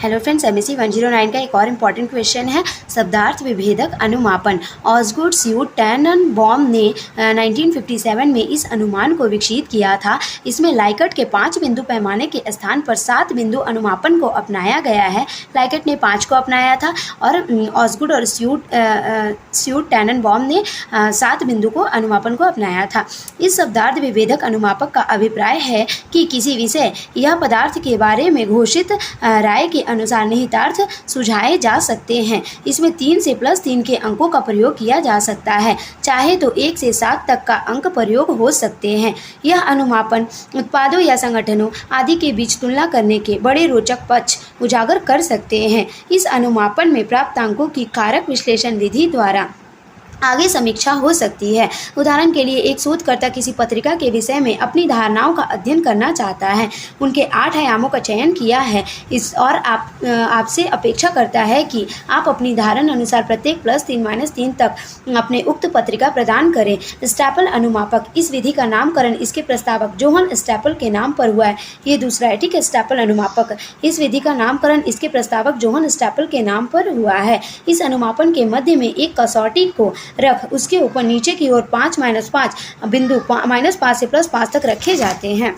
Hello friends, MSc 109 का एक और इम्पॉर्टेंट क्वेश्चन है शब्दार्थ विभेदक अनुमापन। ऑसगुड स्यूट टेननबॉम ने 1957 में इस अनुमान को विकसित किया था। इसमें लाइकट के 5 बिंदु पैमाने के स्थान पर 7 बिंदु अनुमापन को अपनाया गया है। लाइकट ने 5 को अपनाया था और ऑसगुड और स्यूट टेननबॉम ने 7 बिंदु को अनुमापन को अपनाया था। इस शब्दार्थ विभेदक अनुमापक का अभिप्राय है कि किसी विषय या पदार्थ के बारे में घोषित राय के अनुसार निहितार्थ सुझाए जा सकते हैं। इसमें 3 से +3 के अंकों का प्रयोग किया जा सकता है, चाहे तो 1 से 7 तक का अंक प्रयोग हो सकते हैं। यह अनुमापन उत्पादों या संगठनों आदि के बीच तुलना करने के बड़े रोचक पक्ष उजागर कर सकते हैं। इस अनुमापन में प्राप्त अंकों की कारक विश्लेषण विधि द्वारा आगे समीक्षा हो सकती है। उदाहरण के लिए एक शोधकर्ता किसी पत्रिका के विषय में अपनी धारणाओं का अध्ययन करना चाहता है। उनके 8 आयामों का चयन किया है और आपसे अपेक्षा करता है कि आप अपनी धारणा अनुसार प्रत्येक +3 -3 तक अपने उक्त पत्रिका प्रदान करें। स्टैपल अनुमापक, इस विधि का नामकरण इसके प्रस्तावक जोहन स्टैपल के नाम पर हुआ है। ये दूसरा है, ठीक है। स्टैपल अनुमापक, इस विधि का नामकरण इसके प्रस्तावक जोहन स्टैपल के नाम पर हुआ है। इस अनुमापन के मध्य में एक कसौटी को रख उसके ऊपर नीचे की ओर 5 - 5 बिंदु -5 से +5 तक रखे जाते हैं।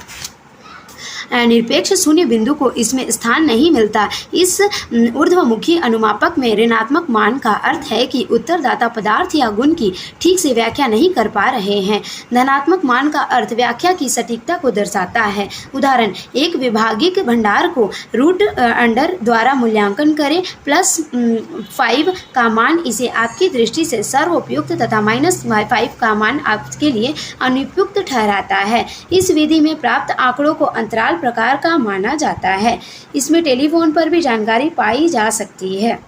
निरपेक्ष शून्य बिंदु को इसमें स्थान नहीं मिलता। इस ऊर्ध्वमुखी अनुमापक में ऋणात्मक मान का अर्थ है कि उत्तरदाता पदार्थ या गुण की ठीक से व्याख्या नहीं कर पा रहे हैं। धनात्मक मान का अर्थ व्याख्या की सटीकता को दर्शाता है। उदाहरण, एक विभागिक भंडार को रूट अंडर द्वारा मूल्यांकन करें। +5 का मान इसे आपकी दृष्टि से सर्वोपयुक्त तथा -5 का मान आपके लिए अनुपयुक्त ठहराता है। इस विधि में प्राप्त आंकड़ों को अंतराल प्रकार का माना जाता है। इसमें टेलीफोन पर भी जानकारी पाई जा सकती है।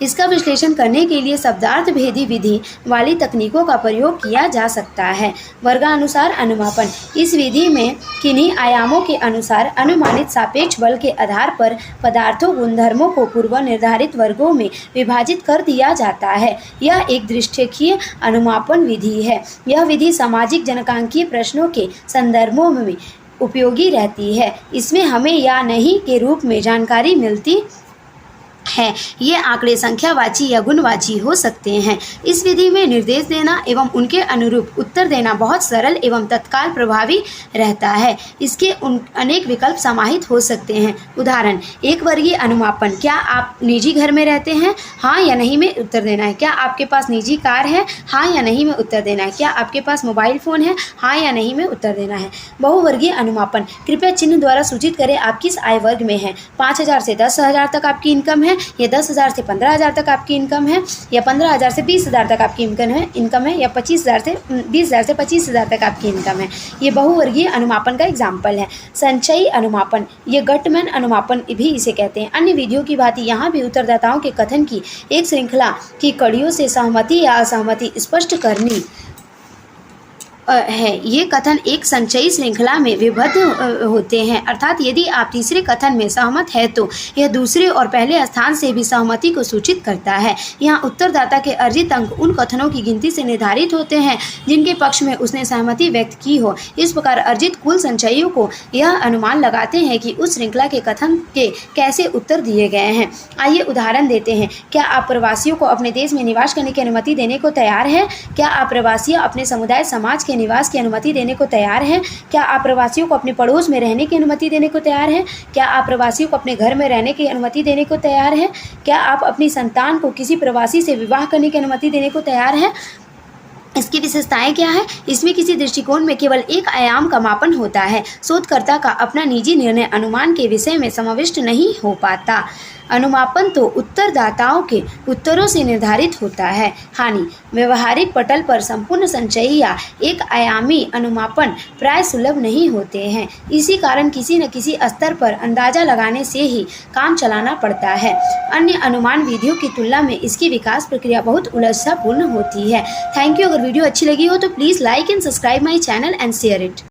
इसका विश्लेषण करने के लिए शब्दार्थ भेदी विधि वाली तकनीकों का प्रयोग किया जा सकता है। वर्गानुसार अनुमापन, इस विधि में किन्हीं आयामों के अनुसार अनुमानित सापेक्ष बल के आधार पर पदार्थों गुणधर्मों को पूर्व निर्धारित वर्गों में विभाजित कर दिया जाता है। यह एक दृष्टिकीय अनुमापन विधि है। यह विधि सामाजिक जनकांकीय प्रश्नों के संदर्भों में उपयोगी रहती है। इसमें हमें या नहीं के रूप में जानकारी मिलती है। ये आंकड़े संख्यावाची या गुणवाची हो सकते हैं। इस विधि में निर्देश देना एवं उनके अनुरूप उत्तर देना बहुत सरल एवं तत्काल प्रभावी रहता है। इसके अनेक विकल्प समाहित हो सकते हैं। उदाहरण, एक वर्गीय अनुमापन, क्या आप निजी घर में रहते हैं? हाँ या नहीं में उत्तर देना है। क्या आपके पास निजी कार है? हाँ या नहीं में उत्तर देना है। क्या आपके पास मोबाइल फ़ोन है? हाँ या नहीं में उत्तर देना है। बहुवर्गीय अनुमापन, कृपया चिन्ह द्वारा सूचित करें आप किस आय वर्ग में हैं। 5,000 से 10,000 तक आपकी इनकम है, या 10,000 से 15,000 तक आपकी इनकम है, या 15,000 से 20,000 तक आपकी इनकम है, या 20,000 से 25,000 तक आपकी इनकम है। ये बहुवर्गीय अनुमापन का एग्जाम्पल है। संचयी अनुमापन, ये गटमैन अनुमापन भी इसे कहते हैं। अन्य विधियों की भांति यहाँ भी उत्तरदाताओं के कथन की एक श्रृंखला की कड़ियों से सहमति या असहमति स्पष्ट करनी है। ये कथन एक संचयी श्रृंखला में विबद्ध होते हैं, अर्थात यदि आप तीसरे कथन में सहमत है तो यह दूसरे और पहले स्थान से भी सहमति को सूचित करता है। यहाँ उत्तरदाता के अर्जित अंक उन कथनों की गिनती से निर्धारित होते हैं जिनके पक्ष में उसने सहमति व्यक्त की हो। इस प्रकार अर्जित कुल संचयियों को यह अनुमान लगाते हैं कि उस श्रृंखला के कथन के कैसे उत्तर दिए गए हैं। आइए उदाहरण देते हैं। क्या आप प्रवासियों को अपने देश में निवास करने की अनुमति देने को तैयार हैं? क्या आप प्रवासी अपने समुदाय समाज के निवास की अनुमति देने को तैयार हैं? क्या आप प्रवासियों को अपने पड़ोस में रहने की अनुमति देने को तैयार हैं? क्या आप प्रवासियों को अपने घर में रहने की अनुमति देने को तैयार हैं? क्या आप अपनी संतान को किसी प्रवासी से विवाह करने की अनुमति देने को तैयार हैं? इसकी विशेषताएं क्या है? इसमें किसी दृष्टिकोण में केवल एक आयाम का मापन होता है। शोधकर्ता का अपना निजी निर्णय अनुमान के विषय में समाविष्ट नहीं हो पाता। अनुमापन तो उत्तरदाताओं के उत्तरों से निर्धारित होता है। हानि, व्यवहारिक पटल पर संपूर्ण संचयी या एक आयामी अनुमापन प्राय सुलभ नहीं होते हैं। इसी कारण किसी न किसी स्तर पर अंदाजा लगाने से ही काम चलाना पड़ता है। अन्य अनुमान विधियों की तुलना में इसकी विकास प्रक्रिया बहुत उलझापूर्ण होती है। Thank you. अगर वीडियो अच्छी लगी हो तो please like and subscribe my channel and share it.